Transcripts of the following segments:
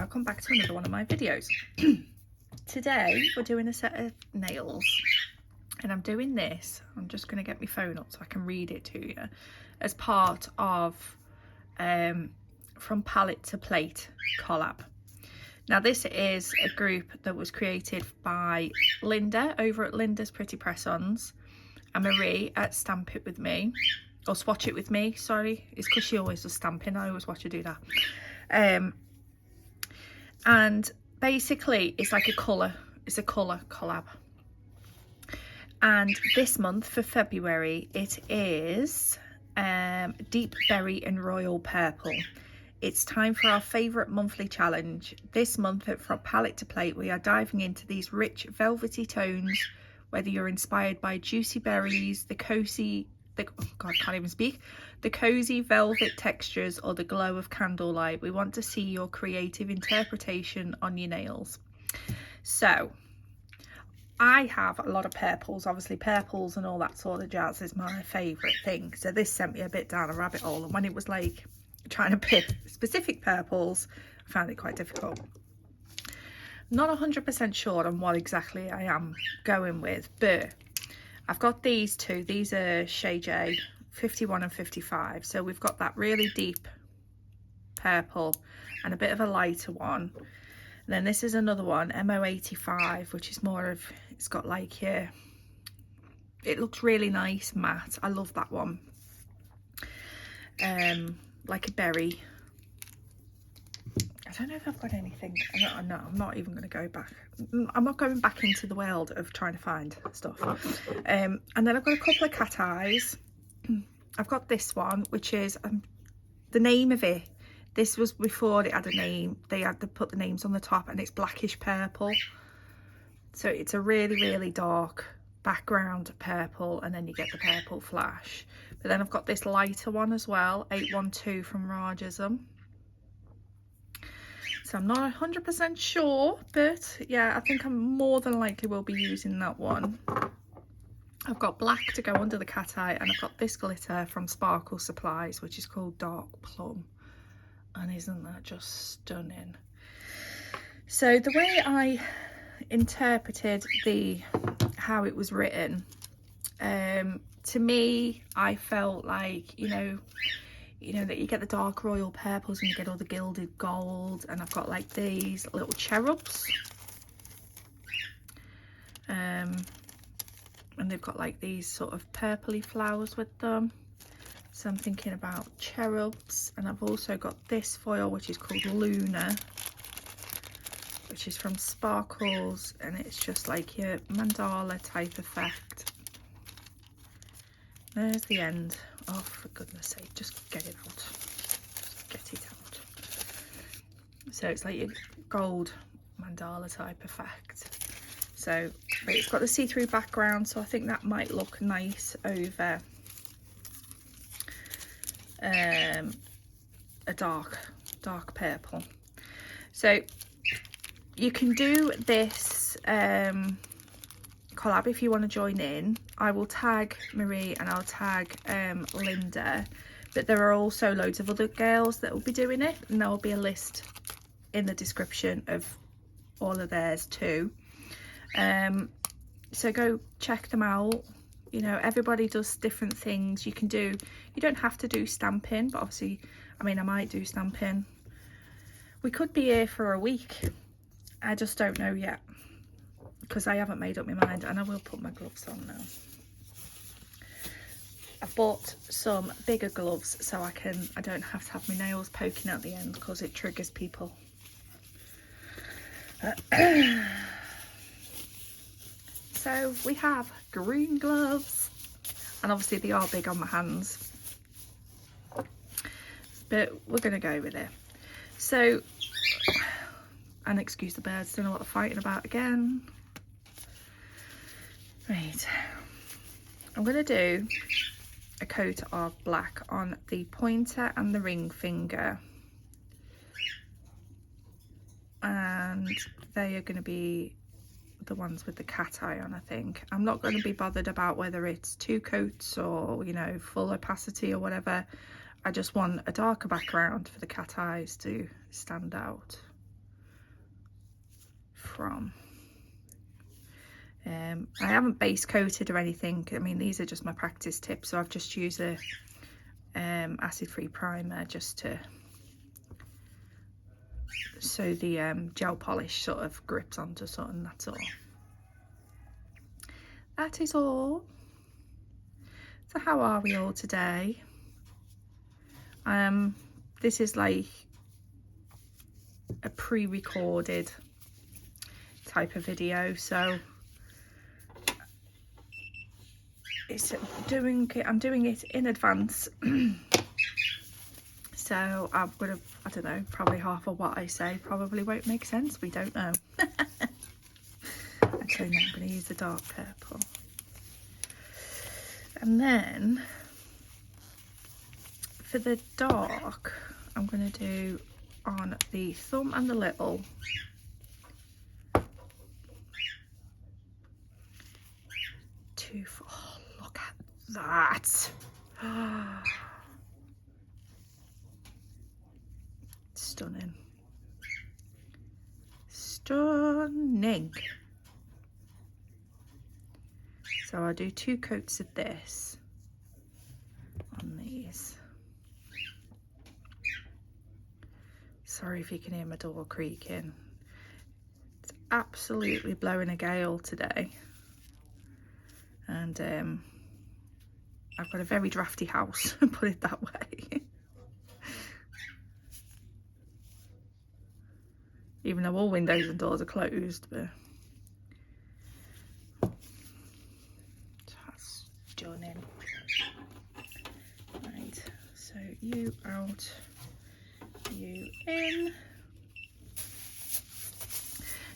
welcome back to another one of my videos. Today we're doing a set of nails, and I'm doing this, I'm just going to get my phone up so I can read it to you, as part of From Palette to Plate collab. Now this is a group that was created by Linda over at Linda's Pretty Press-Ons and Marie at Stamp It With Me, or Swatch It With Me, sorry, it's because she always does stamping, I always watch her do that. And basically it's like a colour collab. And this month for February it is Deep Berry and Royal Purple. It's time for our favourite monthly challenge. This month at From Palette to Plate we are diving into these rich velvety tones, whether you're inspired by juicy berries, the cozy velvet textures or the glow of candlelight. We want to see your creative interpretation on your nails. So I have a lot of purples, obviously purples and all that sort of jazz is my favourite thing. So this sent me a bit down a rabbit hole, and when it was like trying to pick specific purples, I found it quite difficult. Not 100% sure on what exactly I am going with, but I've got these two. These are Shea J 51 and 55. So we've got that really deep purple and a bit of a lighter one. And then this is another one, MO 85, which is more of, it's got like here, it looks really nice matte. I love that one. Like a berry. I don't know if I've got anything. No, I'm not even going to go back. I'm not going back into the world of trying to find stuff. And then I've got a couple of cat eyes. I've got this one, which is the name of it. This was before it had a name. They had to put the names on the top, and it's blackish purple. So it's a really, really dark background purple, and then you get the purple flash. But then I've got this lighter one as well, 812 from Rarjsm. So I'm not 100% sure, but yeah, I think I'm more than likely will be using that one. I've got black to go under the cat eye, and I've got this glitter from Sparkle Supplies, which is called Dark Plum. And isn't that just stunning? So the way I interpreted how it was written, to me, I felt like, you know that you get the dark royal purples and you get all the gilded gold, and I've got like these little cherubs, and they've got like these sort of purpley flowers with them. So I'm thinking about cherubs. And I've also got this foil, which is called Luna, which is from Sparkles, and it's just like your mandala type effect. There's the end. Oh, for goodness sake, just get it out. Just get it out. So it's like your gold mandala type effect. So, but it's got the see-through background, so I think that might look nice over a dark purple. So you can do this collab if you want to join in. I will tag Marie and I'll tag Linda, but there are also loads of other girls that will be doing it, and there will be a list in the description of all of theirs too. So go check them out. You know, everybody does different things. You don't have to do stamping, but obviously, I mean, I might do stamping. We could be here for a week. I just don't know yet, because I haven't made up my mind, and I will put my gloves on now. I bought some bigger gloves so I don't have to have my nails poking out the end, because it triggers people. So we have green gloves, and obviously they are big on my hands, but we're gonna go with it. So, and excuse the birds, don't know what they're fighting about again. Right, I'm gonna do a coat of black on the pointer and the ring finger, and they are going to be the ones with the cat eye on. I think I'm not going to be bothered about whether it's 2 coats or, you know, full opacity or whatever. I just want a darker background for the cat eyes to stand out. from. I haven't base coated or anything. I mean, these are just my practice tips, so I've just used a acid-free primer just to so the gel polish sort of grips onto something. That's all. That is all. So how are we all today? This is like a pre-recorded type of video, so I'm doing it in advance. So I'm gonna, I don't know, probably half of what I say probably won't make sense. We don't know. Actually, no, I'm gonna use the dark purple. And then for the dark, I'm gonna do on the thumb and the little. Oh, look at that. Stunning. Stunning. So I'll do 2 coats of this on these. Sorry if you can hear my door creaking. It's absolutely blowing a gale today. And I've got a very drafty house, put it that way. Even though all windows and doors are closed, but that's stunning. Right, so you out, you in.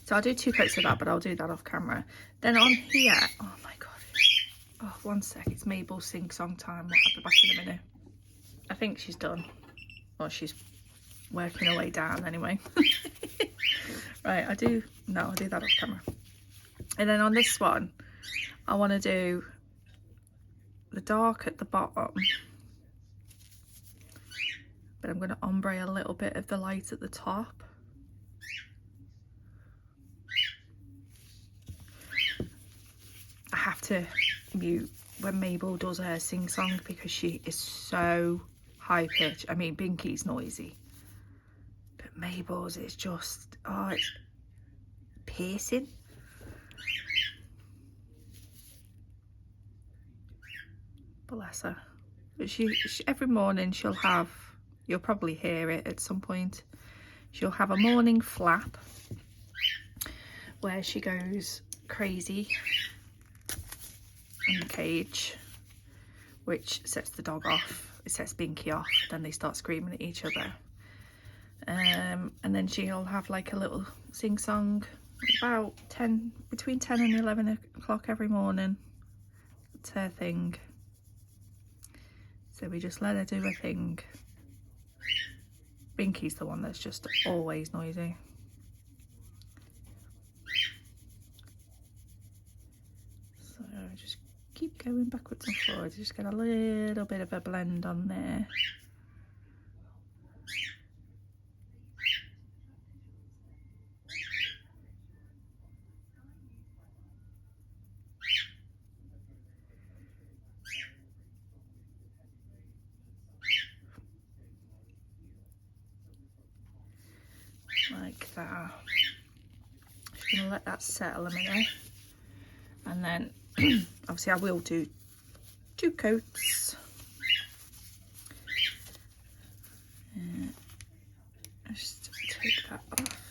So I'll do 2 coats of that, but I'll do that off camera. Then on here, oh my god. Oh, 1 sec, it's Mabel's sing-song time. I'll be back in a minute. I think she's done. Well, she's working her way down anyway. Right, I'll do that off camera. And then on this one, I want to do the dark at the bottom, but I'm going to ombre a little bit of the light at the top. I have to mute when Mabel does her sing-song because she is so high-pitched. I mean, Binky's noisy, but Mabel's is just, oh, it's piercing. Bless her. But she every morning she'll have, you'll probably hear it at some point, she'll have a morning flap where she goes crazy in the cage, which sets the dog off. It sets Binky off, then they start screaming at each other. And then she'll have like a little sing-song about between 10 and 11 o'clock every morning. It's her thing. So we just let her do her thing. Binky's the one that's just always noisy. So just keep going backwards and forwards. Just get a little bit of a blend on there. Like that. Just gonna let that settle a minute, and then obviously I will do 2 coats. Just take that off.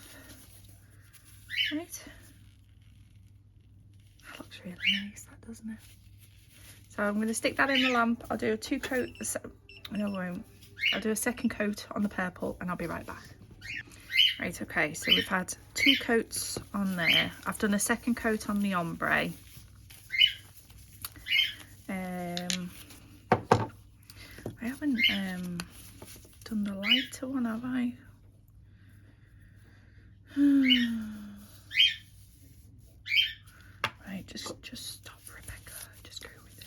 Right, that looks really nice, that, doesn't it? So I'm going to stick that in the lamp. I'll do a 2 coat. No, I won't. I'll do a 2nd coat on the purple, and I'll be right back. Right, okay, so we've had 2 coats on there. I've done a 2nd coat on the ombre. I haven't done the lighter one, have I? Right, just stop, Rebecca. Just go with it.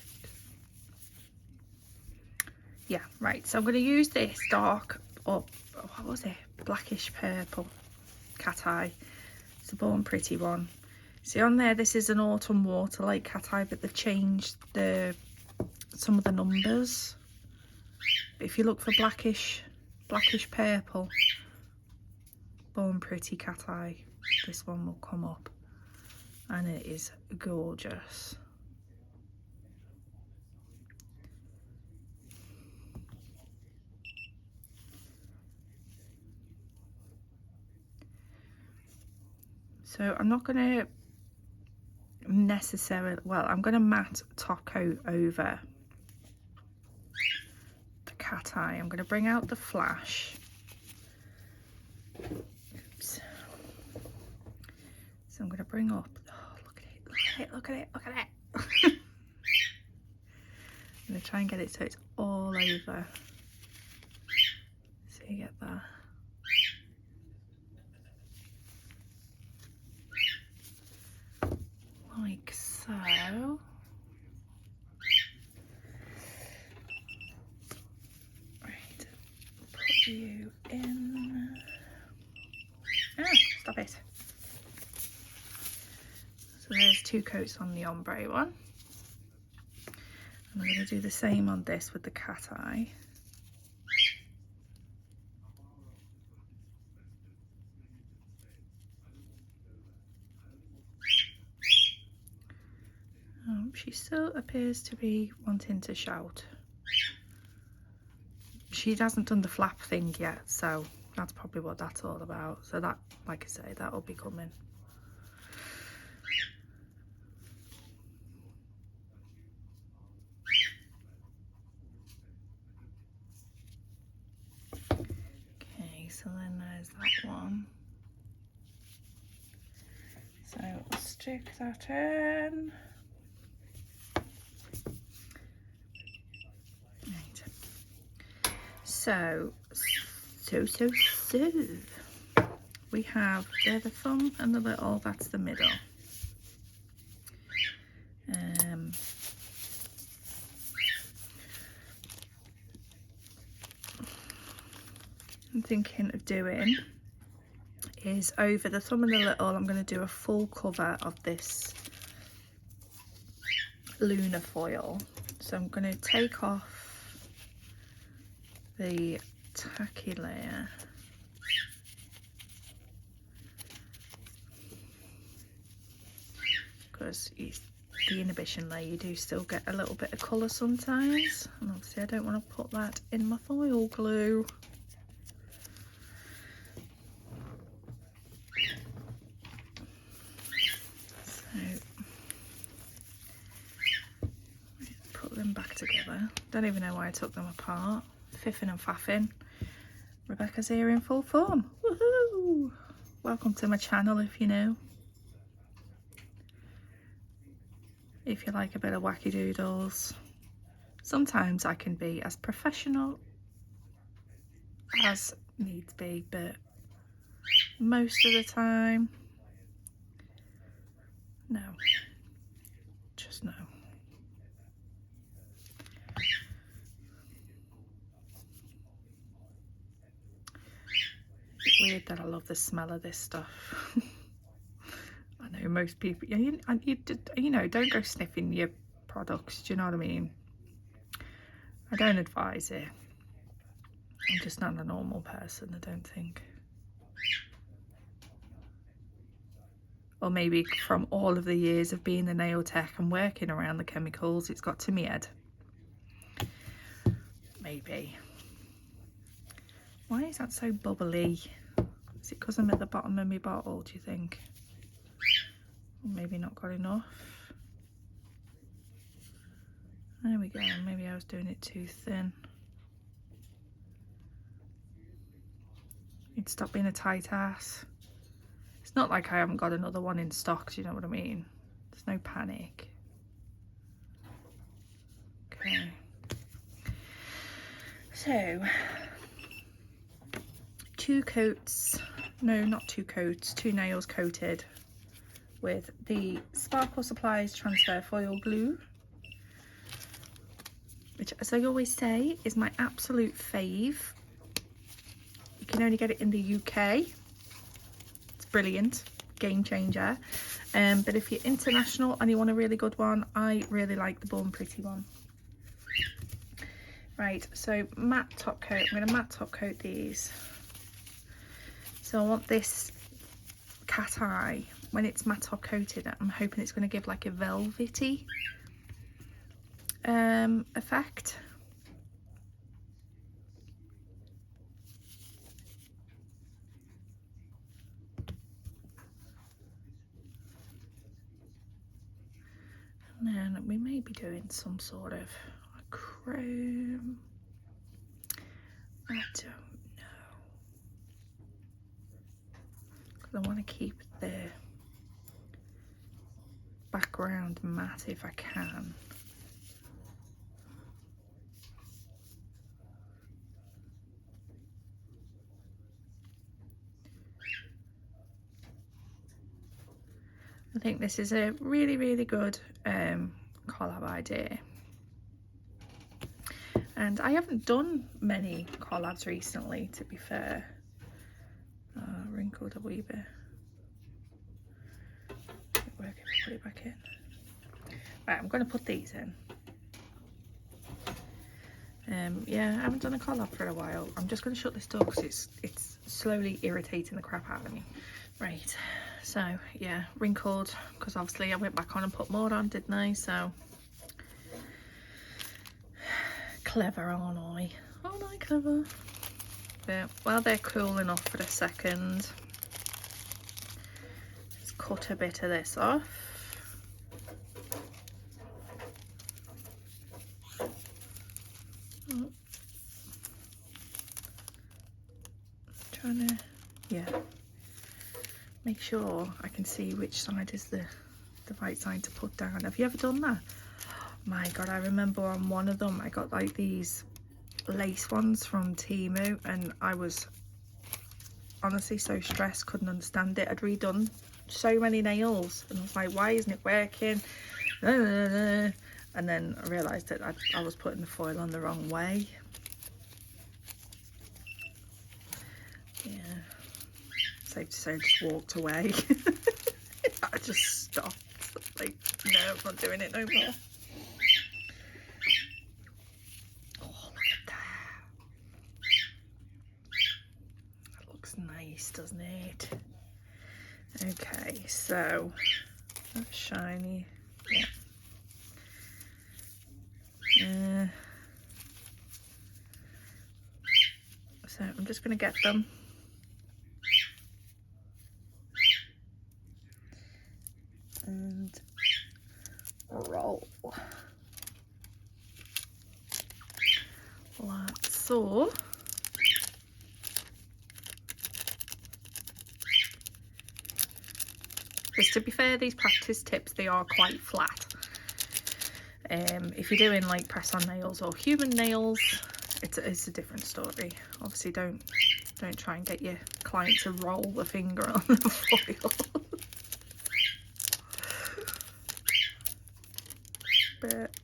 Yeah, right, so I'm going to use this dark, or what was it? Blackish purple cat eye. It's a Born Pretty one. See on there, this is an autumn water like cat eye, but they've changed some of the numbers. But if you look for blackish purple, Born Pretty cat eye, this one will come up, and it is gorgeous. So I'm not going to necessarily, well, I'm going to matte top coat over the cat eye. I'm going to bring out the flash. Oops. So I'm going to bring up, oh, look at it, look at it, look at it, look at it. I'm going to try and get it so it's all over. So you get that. Like so. Right, put you in. Ah, stop it. So there's 2 coats on the ombre one. And I'm going to do the same on this with the cat eye. She still appears to be wanting to shout. She hasn't done the flap thing yet, so that's probably what that's all about. So that, like I say, that'll be coming. Okay, so then there's that one. So we'll stick that in. So we have there the thumb and the little, that's the middle. I'm thinking of doing is over the thumb and the little, I'm going to do a full cover of this lunar foil. So I'm going to take off the tacky layer, because the inhibition layer, you do still get a little bit of colour sometimes, and obviously I don't want to put that in my foil glue. So put them back together. Don't even know why I took them apart. Fiffing and faffing. Rebecca's here in full form. Woohoo! Welcome to my channel if you're new. If you like a bit of wacky doodles. Sometimes I can be as professional as needs be, but most of the time, no. Just no. Weird that I love the smell of this stuff. I know most people, you know, don't go sniffing your products, do you know what I mean? I don't advise it. I'm just not a normal person, I don't think. Or maybe from all of the years of being a nail tech and working around the chemicals, it's got to me head. Maybe. Why is that so bubbly? Is it because I'm at the bottom of my bottle, do you think? Or maybe not got enough. There we go, maybe I was doing it too thin. Need to stop being a tight ass. It's not like I haven't got another one in stock, do you know what I mean? There's no panic. Okay. So, 2 coats, no, not 2 coats, 2 nails coated with the Sparkle Supplies Transfer Foil Glue, which, as I always say, is my absolute fave. You can only get it in the UK. It's brilliant. game changer. But if you're international and you want a really good one, I really like the Born Pretty one. Right, so matte top coat. I'm going to matte top coat these. So I want this cat eye. When it's matte top coated, I'm hoping it's going to give like a velvety effect. And then we may be doing some sort of chrome. I don't know, because I want to keep the background matte if I can. I think this is a really, really good collab idea. And I haven't done many collabs recently, to be fair. Wrinkled a wee bit. Work if I put it back in. Right, I'm going to put these in. Yeah, I haven't done a collab for a while. I'm just going to shut this door because it's slowly irritating the crap out of me. Right, so yeah, wrinkled, because obviously I went back on and put more on, didn't I? So clever, aren't I? Aren't I clever? But while they're cooling off for a second, let's cut a bit of this off. Oh. Trying to, yeah, make sure I can see which side is the right side to put down. Have you ever done that? My God, I remember on one of them I got like these lace ones from Temu, and I was honestly so stressed, couldn't understand it. I'd redone so many nails and I was like, why isn't it working? And then I realised that I was putting the foil on the wrong way. Yeah, safe to say I just walked away. I just stopped, like, no, I'm not doing it no more. Nice, doesn't it? Okay, so that's shiny. Yeah. So I'm just going to get them. And roll. Like so. Because to be fair, these practice tips, they are quite flat. If you're doing like press on nails or human nails, it's a different story. Obviously don't try and get your client to roll the finger on the foil. But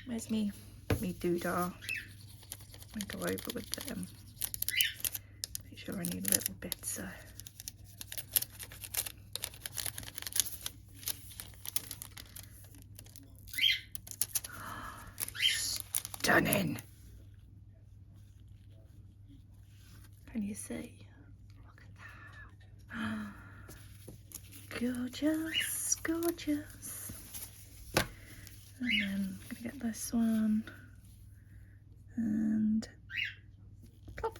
where's me doodah? I go over with them. Make sure I need little bits. Stunning. Can you see? Look at that. Gorgeous, gorgeous. And then I'm gonna get this one and plop.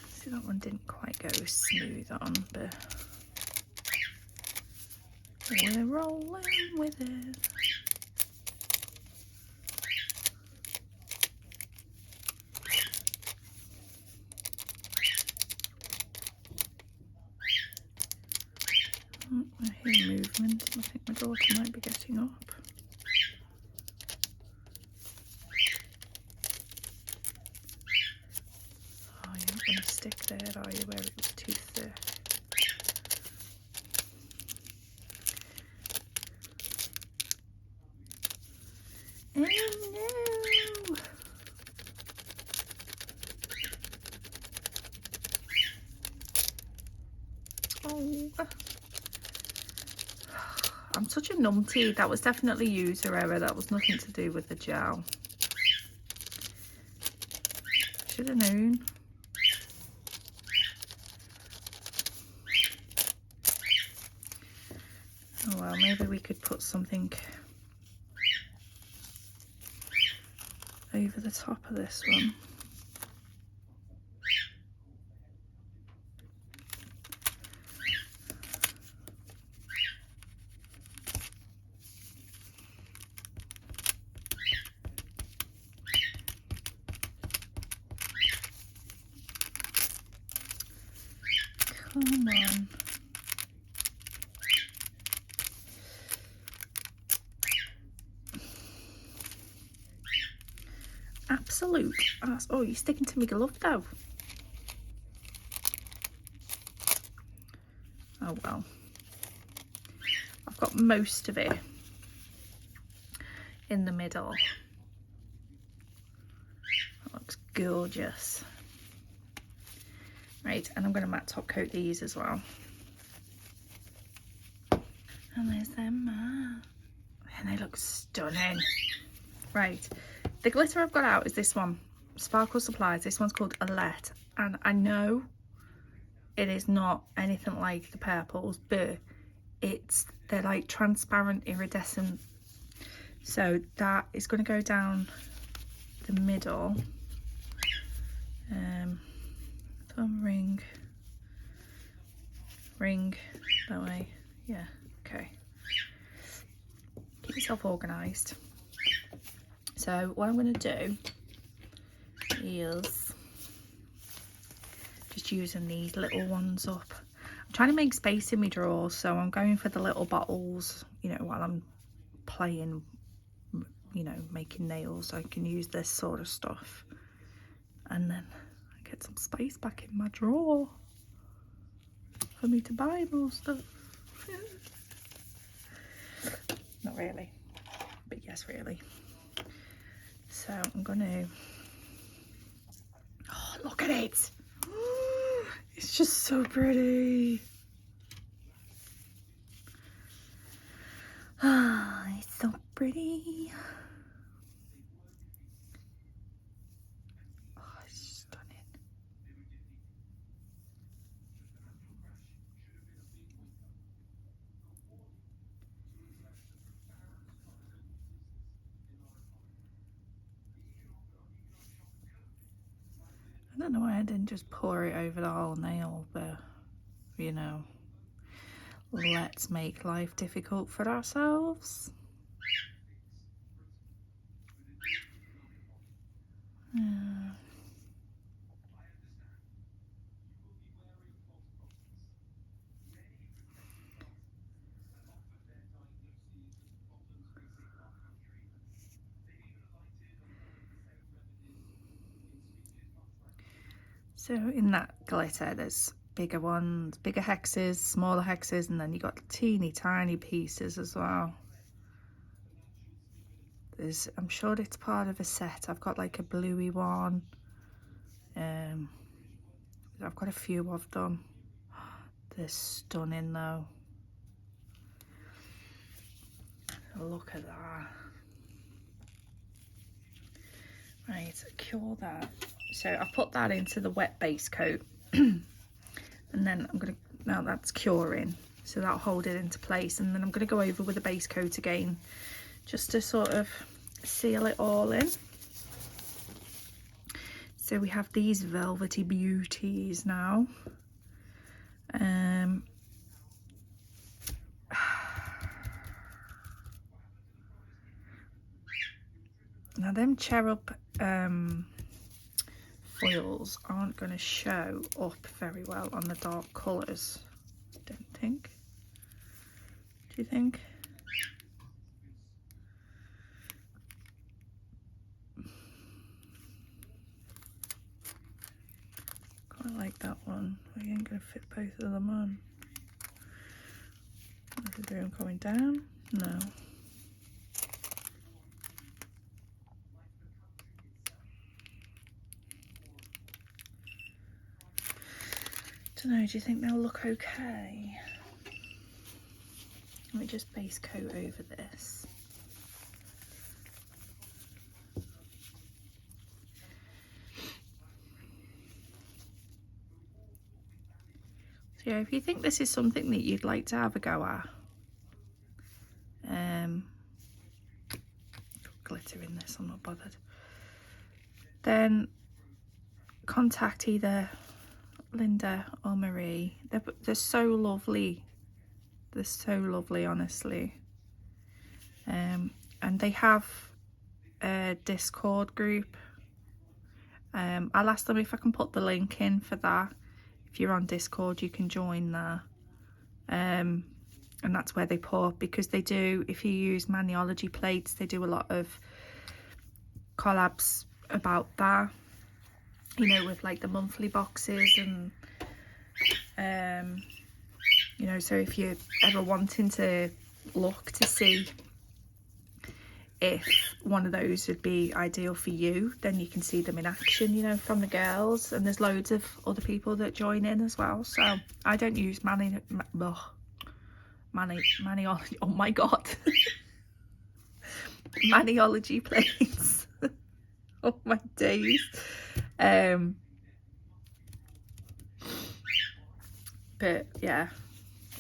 See, that one didn't quite go smooth on, but we're rolling with it. Oh, I hear movement. I think my daughter might be getting up. Oh, you're not going to stick there, are you, where it was too thick? Oh no! Oh. I'm such a numpty. That was definitely user error. That was nothing to do with the gel. Should have known. Oh well, maybe we could put something over the top of this one. Come on. Absolute ass. Oh, you're sticking to me glove though. Oh well. I've got most of it in the middle. That looks gorgeous. Right, and I'm going to matte top coat these as well. And there's them matte. And they look stunning. Right, the glitter I've got out is this one, Sparkle Supplies. This one's called Alette, and I know it is not anything like the purples, but they're like transparent, iridescent. So that is going to go down the middle. Thumb ring that way. Yeah, okay. Keep yourself organised. So what I'm going to do is just using these little ones up. I'm trying to make space in my drawers, so I'm going for the little bottles, you know, while I'm playing, you know, making nails. So I can use this sort of stuff, and then I get some space back in my drawer for me to buy more stuff. Not really, but yes, really. So I'm gonna, oh, look at it. It's just so pretty. Ah, it's so pretty. Oh, it's stunning. I don't know why I didn't just pour it over the whole nail, but you know, let's make life difficult for ourselves. So in that glitter, there's bigger ones, bigger hexes, smaller hexes, and then you got teeny tiny pieces as well. I'm sure it's part of a set. I've got like a bluey one. I've got a few of them. They're stunning though. Look at that. Right, cure that. So I've put that into the wet base coat. And then I'm gonna, now that's curing, so that'll hold it into place, and then I'm gonna go over with a base coat again just to sort of seal it all in. So we have these velvety beauties now. Now them cherub foils aren't going to show up very well on the dark colours, I don't think. Do you think? Quite like that one. We ain't going to fit both of them on. Is the room coming down? No. don't know, do you think they'll look okay? Let me just base coat over this. So yeah, if you think this is something that you'd like to have a go at, glitter in this, I'm not bothered, then contact either Linda or Marie. They're so lovely. They're so lovely, honestly. And they have a Discord group. I'll ask them if I can put the link in for that. If you're on Discord, you can join there. And that's where they put, because they do, if you use Maniology plates, they do a lot of collabs about that, you know, with like the monthly boxes and you know, so if you're ever wanting to look to see if one of those would be ideal for you, then you can see them in action, you know, from the girls. And there's loads of other people that join in as well. So I don't use Maniology, oh my god, Maniology plates. Oh my days. But yeah,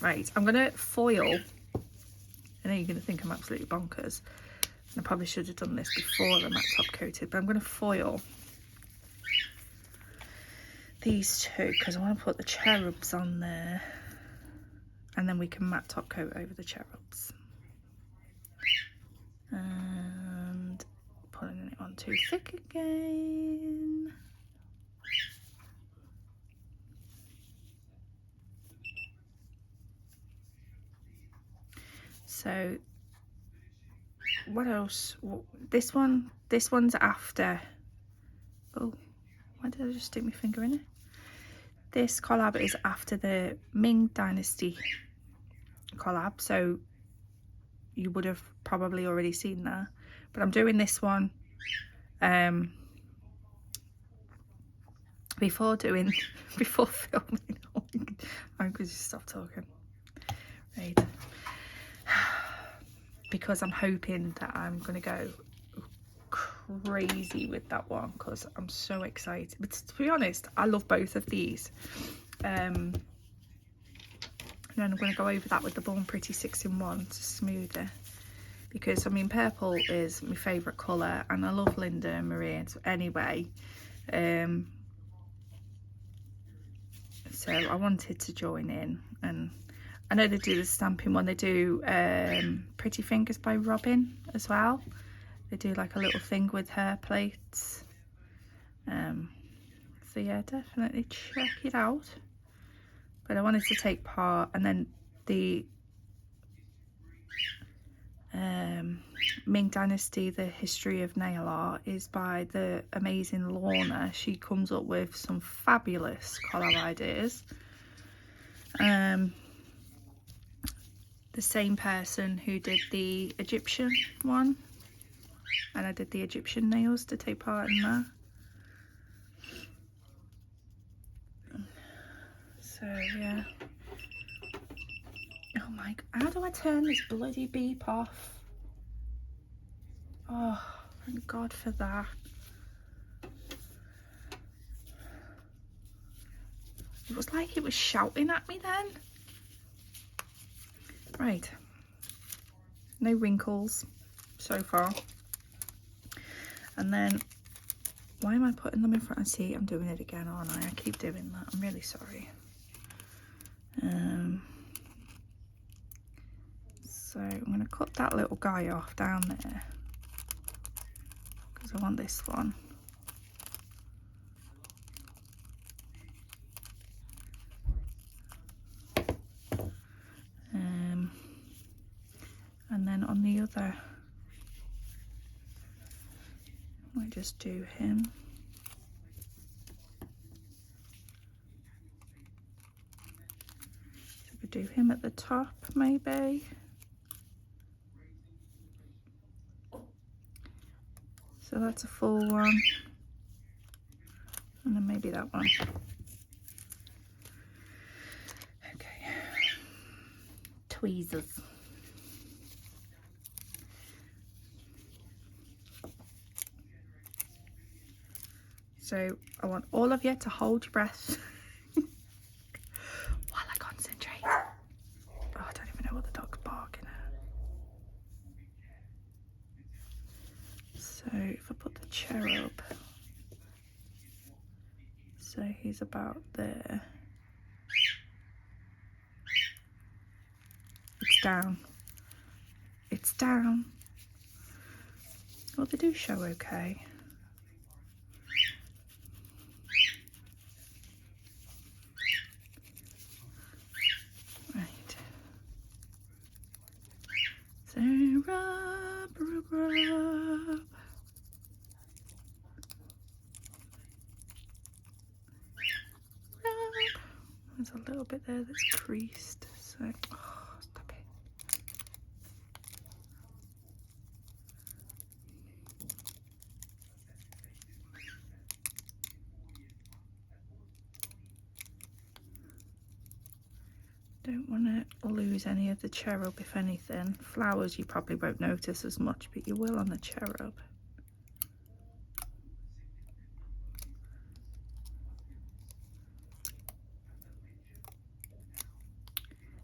right, I'm gonna foil. I know you're gonna think I'm absolutely bonkers. I probably should have done this before the matte top coated, but I'm gonna foil these two because I want to put the cherubs on there, and then we can matte top coat over the cherubs. And putting it on too thick again. So what else? This one's after. Oh, why did I just stick my finger in it? This collab is after the Ming Dynasty collab, so you would have probably already seen that. But I'm doing this one before filming. I'm going to stop talking. Right. Because I'm hoping that I'm going to go crazy with that one, because I'm so excited. But to be honest, I love both of these. And then I'm going to go over that with the Born Pretty 6-in-1 to smooth it. Because, I mean, purple is my favourite colour, and I love Linda and Marie anyway. So I wanted to join in, and I know they do the stamping one. They do Pretty Fingers by Robin as well. They do like a little thing with her plates. So yeah, definitely check it out. But I wanted to take part, and then the Ming Dynasty, the history of nail art, is by the amazing Lorna. She comes up with some fabulous collab ideas. The same person who did the Egyptian one, and I did the Egyptian nails to take part in that. So yeah. Oh my god, how do I turn this bloody beep off? Oh, thank God for that. It was like it was shouting at me then. Right. No wrinkles so far. And then, why am I putting them in front? See, I'm doing it again, aren't I? I keep doing that. I'm really sorry. So I'm going to cut that little guy off down there, because I want this one. And then on the other, I just do him. So we do him at the top, maybe. So that's a full one. And then maybe that one. tweezers. So I want all of you to hold your breath while I concentrate. Oh, I don't even know what the dog's barking at. So if I put the cherub, so he's about there. It's down. It's down. Well, they do show okay. Right. So rub, rub, rub. There's a little bit there that's creased, so oh, stop it. Don't want to lose any of the cherub, if anything. Flowers you probably won't notice as much, but you will on the cherub.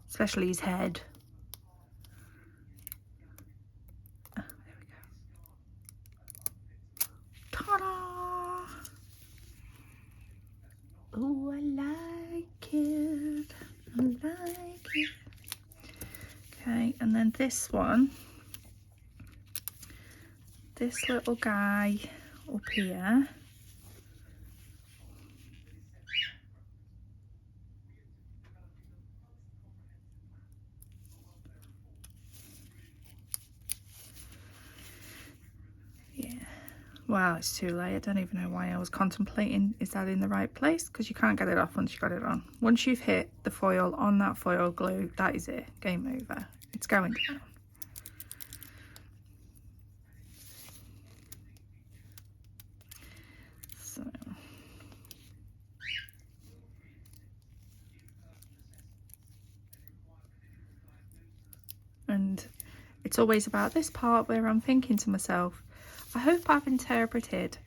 Especially his head. Oh, there we go. Ta-da! Oh, I like it. I like it. Okay, and then this one. This little guy up here. Wow, it's too late. I don't even know why I was contemplating, is that in the right place? Because you can't get it off once you got it on. Once you've hit the foil on that foil glue, that is it. Game over. It's going down. So. And it's always about this part where I'm thinking to myself, I hope I've interpreted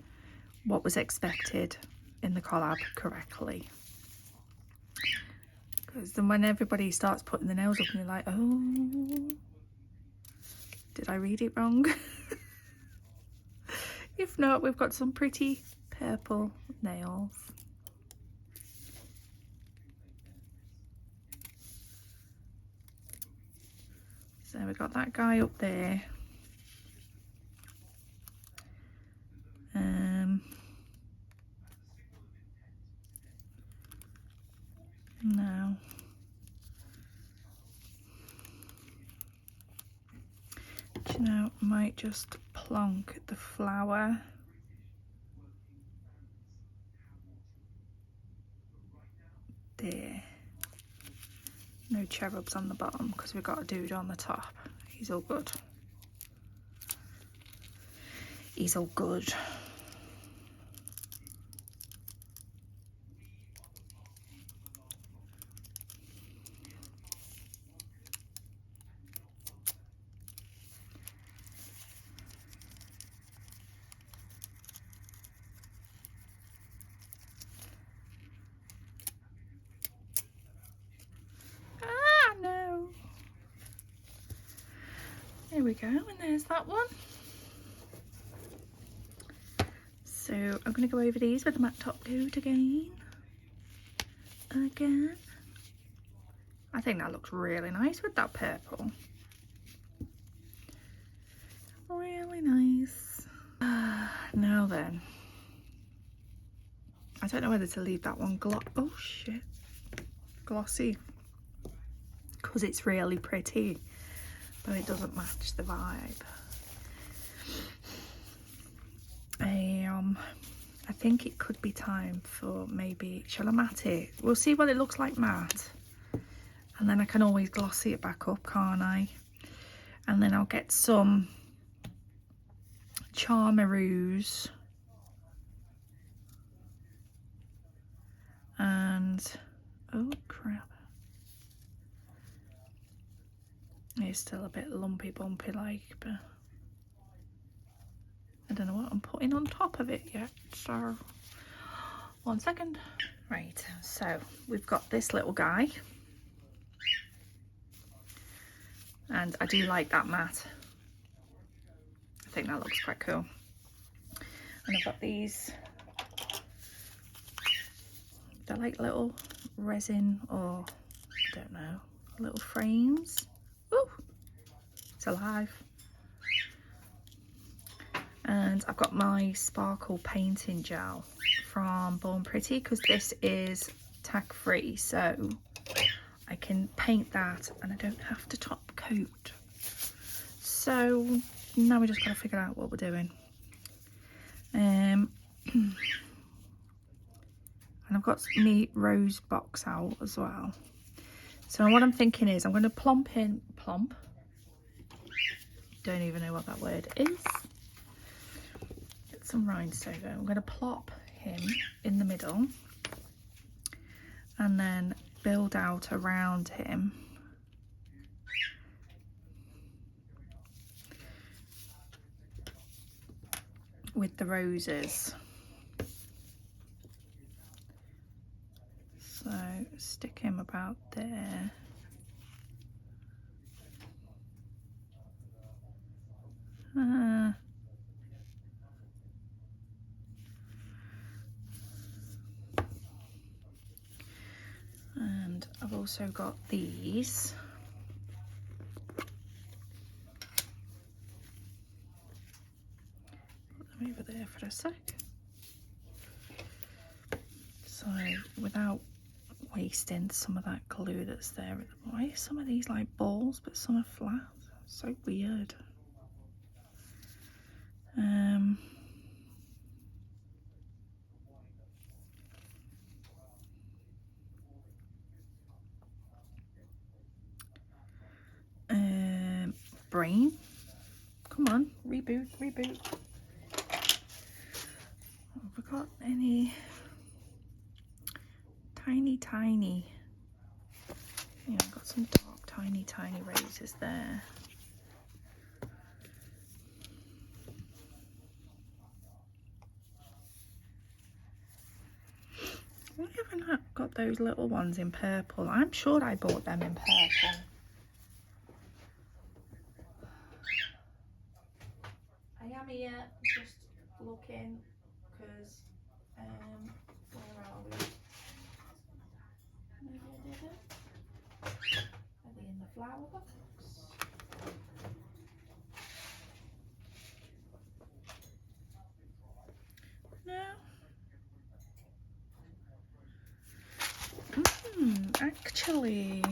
what was expected in the collab correctly. Because then when everybody starts putting the nails up and you're like, oh, did I read it wrong? If not, we've got some pretty purple nails. So we've got that guy up there. Now, do you know, I might just plonk the flower there. No cherubs on the bottom because we've got a dude on the top. He's all good. He's all good. There we go, and there's that one. So I'm going to go over these with the matte top coat again. I think that looks really nice with that purple. Really nice. Now then, I don't know whether to leave that one glossy, because it's really pretty, but it doesn't match the vibe. I think it could be time for maybe, shall I matte it? We'll see what it looks like matte, and then I can always glossy it back up, can't I? And then I'll get some Charmeroos and oh crap, is still a bit lumpy bumpy like, but I don't know what I'm putting on top of it yet, so 1 second. Right, so we've got this little guy, and I do like that mat. I think that looks quite cool. And I've got these, they're like little resin, or I don't know, little frames. Ooh, it's alive. And I've got my sparkle painting gel from Born Pretty, because this is tack free, so I can paint that and I don't have to top coat. So now we just got to figure out what we're doing. And I've got my rose box out as well. So what I'm thinking is I'm going to plump, don't even know what that word is. Get some rhinestone. I'm going to plop him in the middle and then build out around him with the roses. So stick him about there. And I've also got these. Put them over there for a sec. So without wasting some of that glue that's there. Why are some of these like balls but some are flat? So weird. Brain, come on, reboot. Have we got any tiny? Yeah, I've got some dark tiny roses there. Why haven't I got those little ones in purple? I'm sure I bought them in purple. I am here just looking because where are we? Maybe I did it. Are they in the flower box? No. Actually,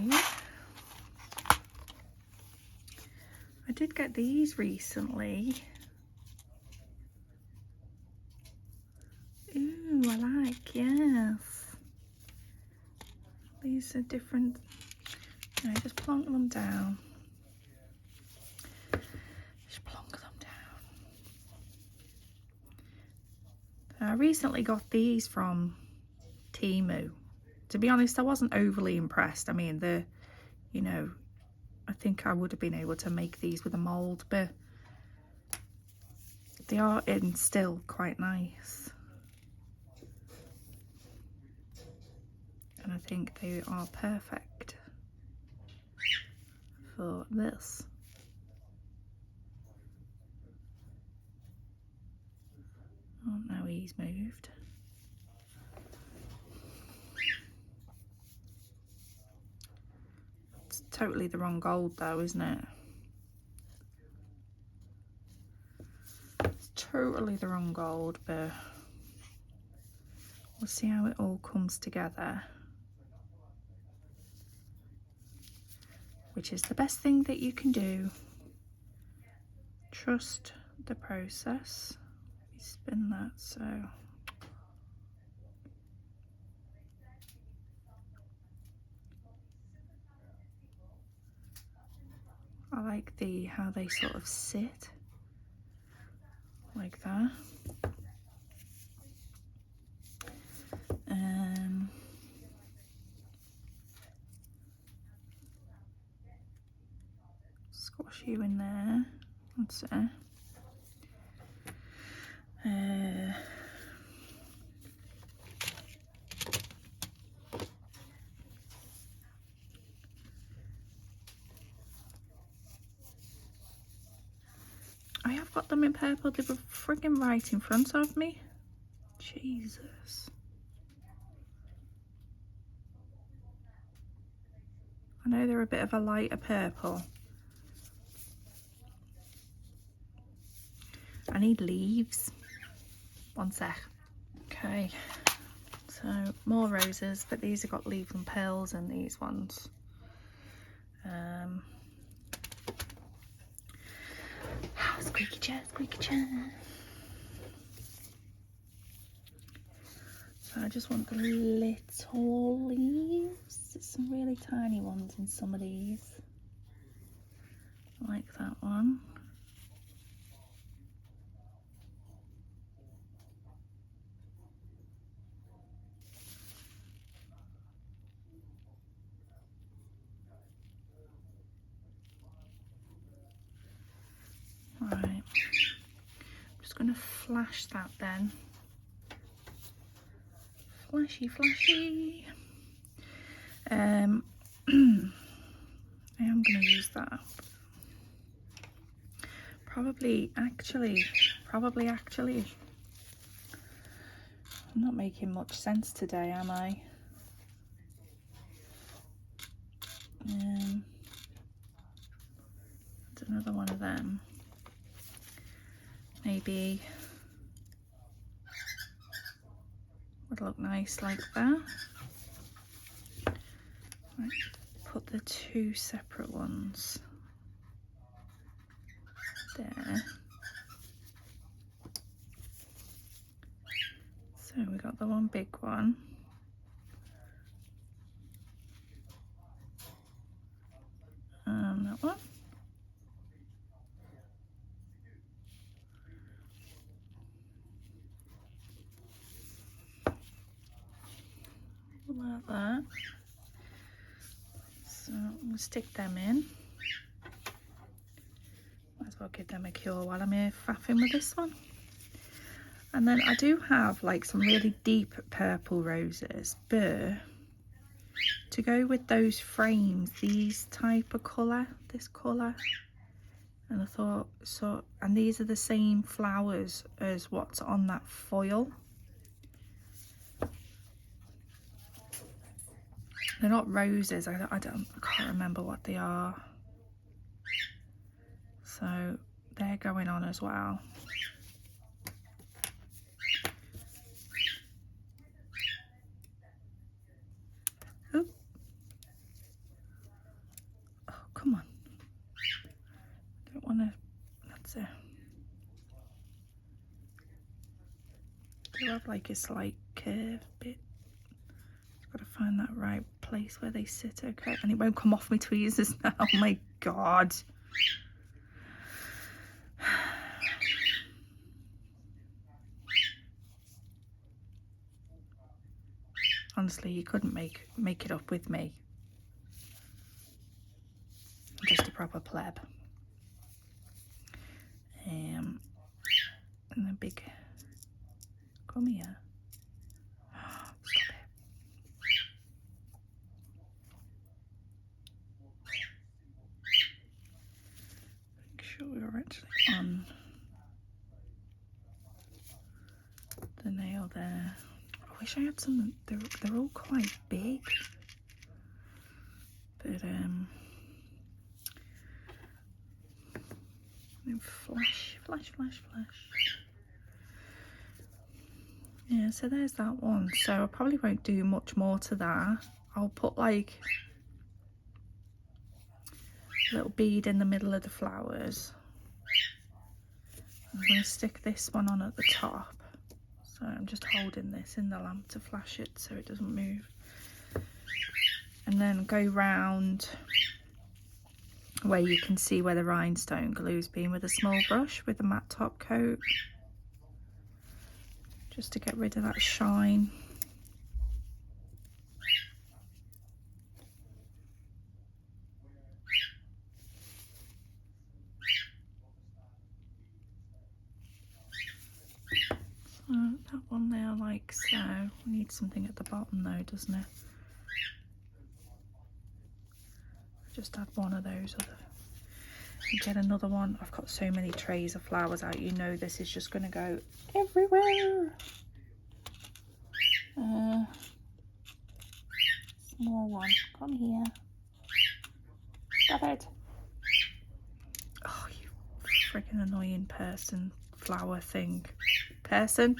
I did get these recently. Ooh, I like, yes. These are different. No, just plonk them down. Just plonk them down. I recently got these from Temu. To be honest, I wasn't overly impressed. I mean, you know, I think I would have been able to make these with a mould, but they are still quite nice. And I think they are perfect for this. Oh, now he's moved. It's totally the wrong gold though, isn't it? It's totally the wrong gold, but we'll see how it all comes together. Which is the best thing that you can do. Trust the process. Let me spin that so. I like how they sort of sit like that. Squash you in there. That's it. I have got them in purple. They were friggin' right in front of me. Jesus. I know they're a bit of a lighter purple. I need leaves. One sec. Okay, so more roses, but these have got leaves and pearls in these ones. Squeaky chair, squeaky chair. So I just want the little leaves. There's some really tiny ones in some of these. I like that one. Right, I'm just going to flash that then. Flashy, flashy. I am going to use that. Probably actually. I'm not making much sense today, am I? That's another one of them. Maybe would look nice like that. Right, put the two separate ones there. So we got the one big one. And that one. Like that. So I'm going to stick them in. Might as well give them a cure while I'm here faffing with this one. And then I do have like some really deep purple roses, but to go with those frames, these type of colour, this colour. And I thought, so, and these are the same flowers as what's on that foil. They're not roses, I can't remember what they are. So they're going on as well. Oh, oh come on. Don't want to, that's it. They have like a slight curve bit. Got to find that right place where they sit, okay? And it won't come off my tweezers now. Oh my god. Honestly, you couldn't make it up with me. I'm just a proper pleb. And a big, come here. Stop it. Make sure we're actually on the nail there. I wish I had some, they're all quite big. But flash. Yeah, so there's that one. So I probably won't do much more to that. I'll put like a little bead in the middle of the flowers. I'm going to stick this one on at the top. So I'm just holding this in the lamp to flash it so it doesn't move. And then go round where you can see where the rhinestone glue's been with a small brush with a matte top coat. Just to get rid of that shine. needs something at the bottom though, doesn't it? Just add one of those other. Get another one. I've got so many trays of flowers out, you know this is just going to go everywhere. Small one, come here. Stop it. Oh, you freaking annoying person, flower thing. Person.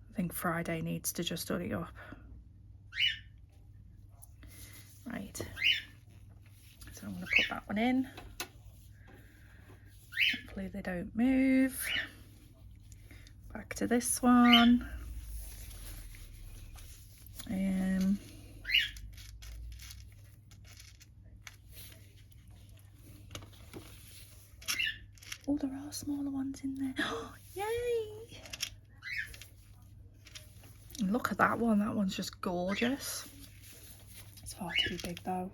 I think Friday needs to just hurry up. Right. So I'm going to put that one in. Hopefully they don't move. Back to this one. Oh, there are smaller ones in there. Oh, yay! And look at that one. That one's just gorgeous. It's far too big though.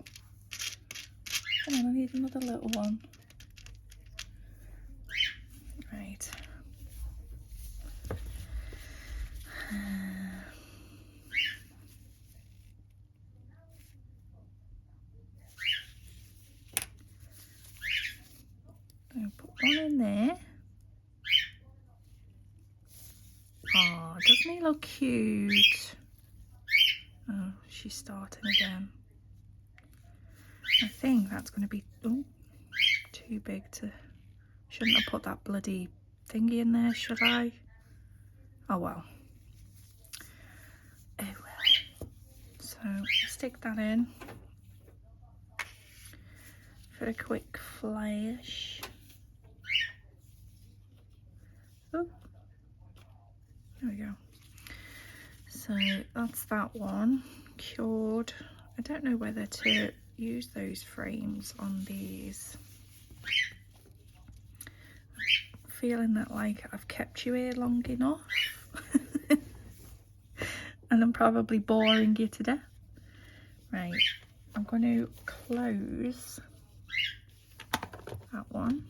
Come on, I need another little one. Right. I'll put one in there. Oh, doesn't he look cute? Oh, she's starting again. I think that's going to be too big to... Shouldn't have put that bloody thingy in there, should I? Oh well. Oh well. So, stick that in for a quick flash. Oh, there we go. So, that's that one cured. I don't know whether to use those frames on these. Feeling that like I've kept you here long enough and I'm probably boring you to death. Right, I'm going to close that one.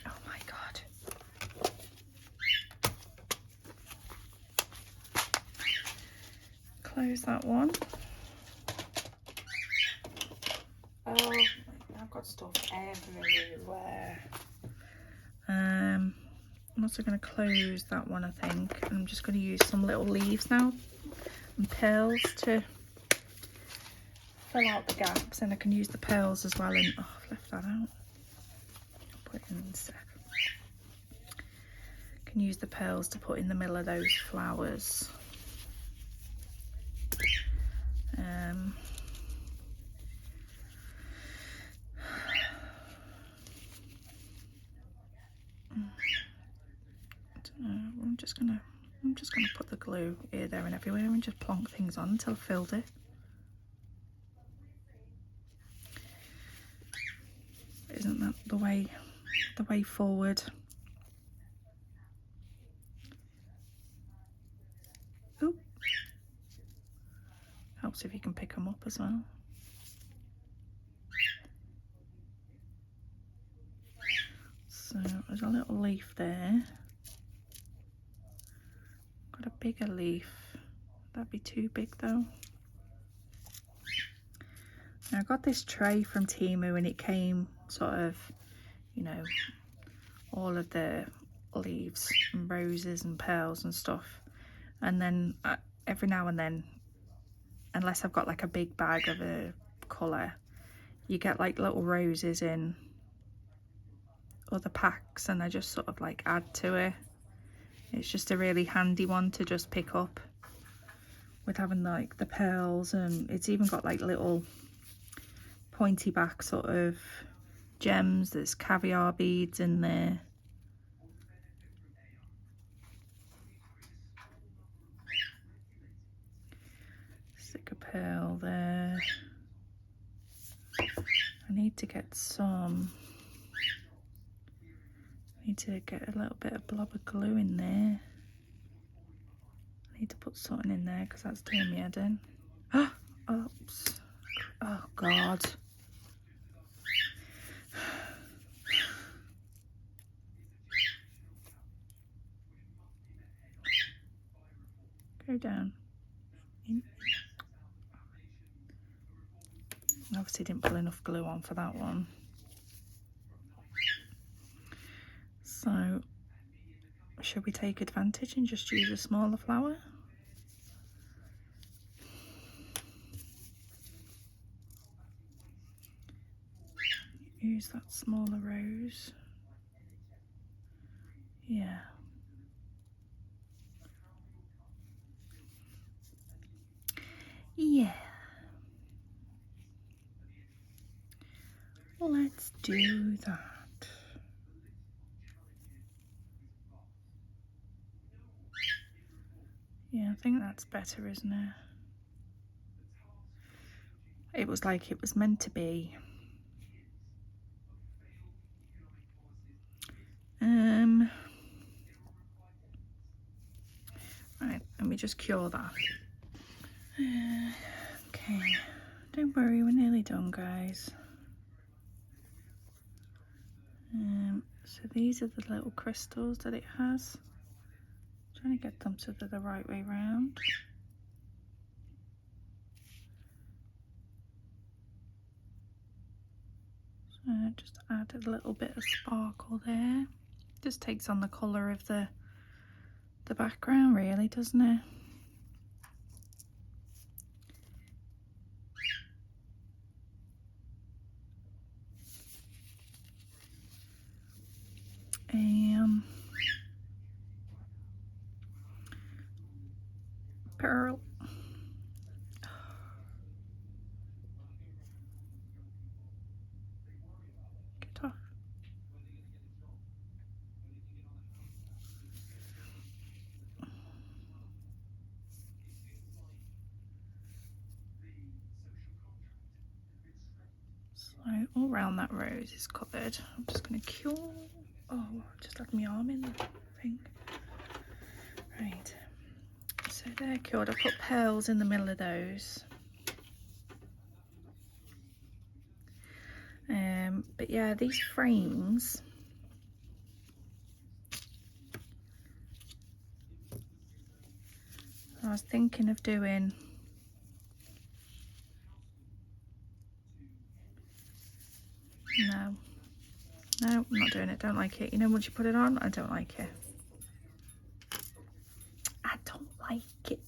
Oh my god. Close that one. Oh, I've got stuff everywhere. I'm also going to close that one, I think. And I'm just going to use some little leaves now and pearls to fill out the gaps. And I can use the pearls as well. And oh, I've left that out. I'll put it in a sec. I can use the pearls to put in the middle of those flowers. I'm just gonna put the glue here, there and everywhere and just plonk things on until I've filled it. Isn't that the way forward? Ooh. Helps if you can pick them up as well. So there's a little leaf there. Got a bigger leaf. That'd be too big though. Now I got this tray from Temu and it came sort of, you know, all of the leaves and roses and pearls and stuff. And then every now and then, unless I've got like a big bag of a colour, you get like little roses in other packs and I just sort of like add to it. It's just a really handy one to just pick up with having like the pearls, and it's even got like little pointy back sort of gems. There's caviar beads in there. Stick a pearl there. I need to get some. I need to get a little bit of blob of glue in there. I need to put something in there because that's doing me head in. Oops. Oh God. Go down. In. Obviously didn't put enough glue on for that one. So should we take advantage and just use a smaller flower? Use that smaller rose. Yeah. Yeah. Let's do that. Yeah, I think that's better, isn't it? It was like it was meant to be. Right, let me just cure that. Okay, don't worry, we're nearly done, guys. So these are the little crystals that it has. I'm trying to get them so they're the right way round. So just add a little bit of sparkle there. Just takes on the colour of the background, really, doesn't it? Pearl. Get off. So all around that rose is covered. I'm just going to cure. Oh, just had my arm in the thing. Right. So they're cured. I put pearls in the middle of those. But yeah, these frames, I was thinking of doing no, I'm not doing it. Don't like it. You know, once you put it on, I don't like it. I don't like it.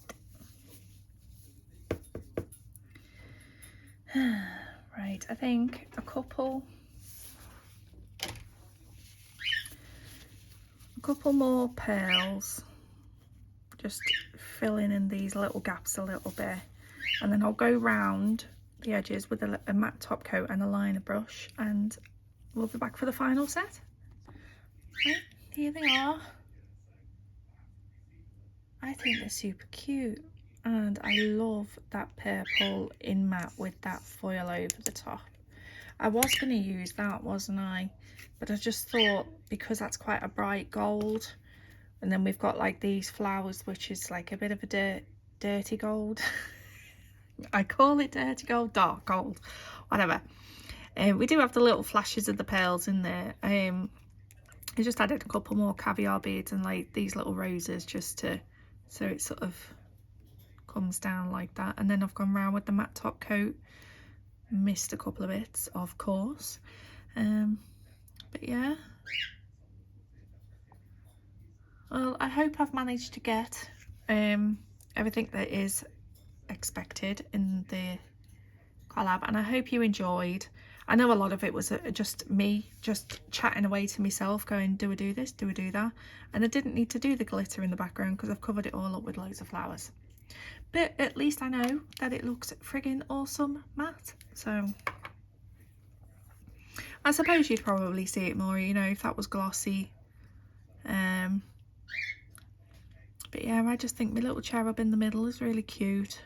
Right, I think a couple more pearls, just filling in these little gaps a little bit, and then I'll go round the edges with a matte top coat and a liner brush, and we'll be back for the final set. Right, here they are. I think they're super cute, and I love that purple in matte with that foil over the top. I was going to use that, wasn't I? But I just thought, because that's quite a bright gold, and then we've got like these flowers, which is like a bit of a dirty gold. I call it dirty gold, dark gold, whatever. We do have the little flashes of the pearls in there. I just added a couple more caviar beads and like these little roses just to, so it sort of comes down like that. And then I've gone round with the matte top coat. Missed a couple of bits, of course, but yeah. Well, I hope I've managed to get everything that is expected in the collab, and I hope you enjoyed. I know a lot of it was just me just chatting away to myself, going, do I do this, do I do that? And I didn't need to do the glitter in the background because I've covered it all up with loads of flowers. But at least I know that it looks friggin' awesome matte. So I suppose you'd probably see it more, you know, if that was glossy. But yeah, I just think my little cherub in the middle is really cute.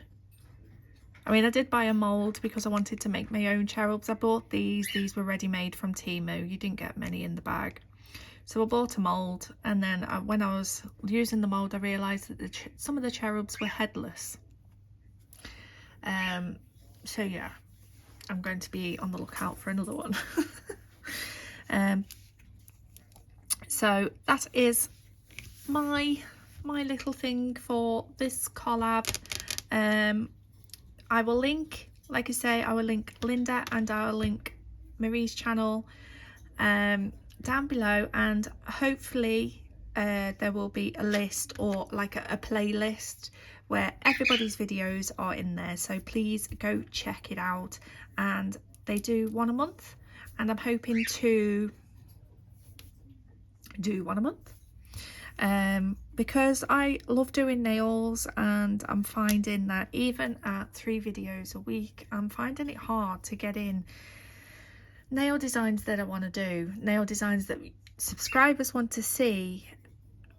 I mean, I did buy a mould because I wanted to make my own cherubs. I bought these were ready made from Temu. You didn't get many in the bag. So I bought a mould, and then when I was using the mould, I realised that some of the cherubs were headless. So yeah, I'm going to be on the lookout for another one. So that is my my little thing for this collab. I will link, like I say, I will link Linda and I will link Marie's channel down below, and hopefully there will be a list or like a playlist where everybody's videos are in there, so please go check it out. And they do one a month, and I'm hoping to do one a month because I love doing nails, and I'm finding that even at 3 videos a week, I'm finding it hard to get in nail designs that I want to do, nail designs that subscribers want to see,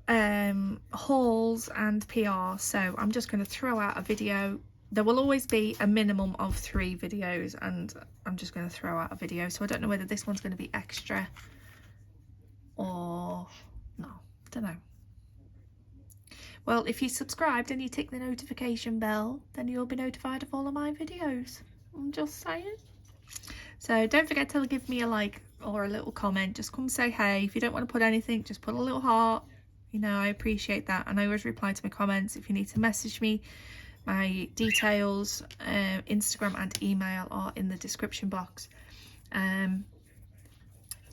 hauls and PR. So I'm just going to throw out a video. There will always be a minimum of 3 videos, and I'm just going to throw out a video. So I don't know whether this one's going to be extra or no, don't know. Well, if you subscribed and you tick the notification bell, then you'll be notified of all of my videos. I'm just saying. So don't forget to give me a like or a little comment. Just come say hey. If you don't want to put anything, just put a little heart. You know, I appreciate that, and I always reply to my comments. If you need to message me, my details, Instagram and email are in the description box.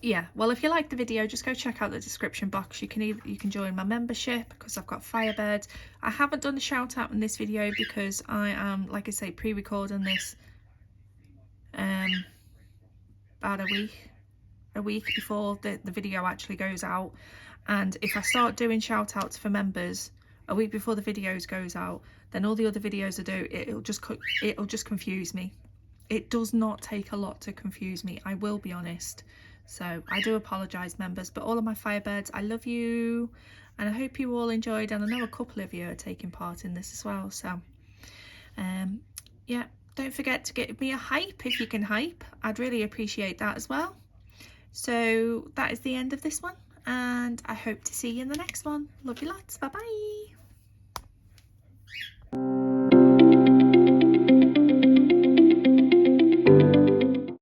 Yeah, well, if you like the video, just go check out the description box. You can join my membership because I've got Firebirds. I haven't done a shout out in this video because I am, like I say, pre-recording this about a week before the video actually goes out. And if I start doing shout outs for members a week before the videos goes out, then all the other videos I do, it'll just confuse me. It does not take a lot to confuse me, I will be honest. So I do apologise, members, but all of my Firebirds, I love you, and I hope you all enjoyed, and I know a couple of you are taking part in this as well. So yeah, don't forget to give me a hype if you can hype. I'd really appreciate that as well. So that is the end of this one, and I hope to see you in the next one. Love you lots. Bye bye.